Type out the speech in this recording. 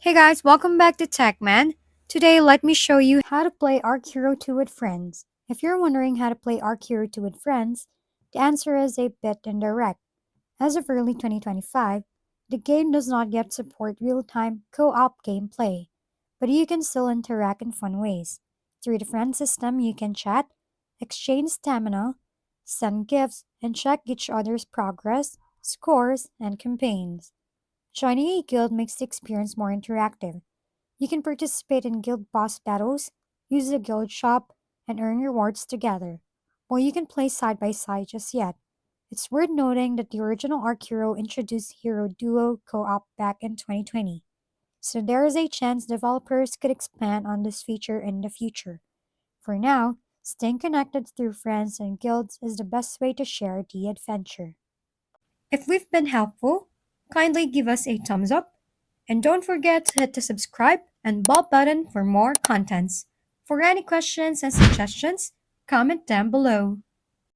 Hey guys, welcome back to TechMan. Today, let me show you how to play Archero 2 with friends. If you're wondering how to play Archero 2 with friends, the answer is a bit indirect. As of early 2025, the game does not yet support real-time co-op gameplay, but you can still interact in fun ways. Through the friend system, you can chat, exchange stamina, send gifts, and check each other's progress, scores, and campaigns. Joining a guild makes the experience more interactive. You can participate in guild boss battles, use the guild shop, and earn rewards together. While you can play side by side just yet, it's worth noting that the original Arc Hero introduced Hero Duo co-op back in 2020, so there is a chance developers could expand on this feature in the future. For now, staying connected through friends and guilds is the best way to share the adventure. If we've been helpful, kindly give us a thumbs up and don't forget to hit the subscribe and bell button for more contents. For any questions and suggestions, comment down below.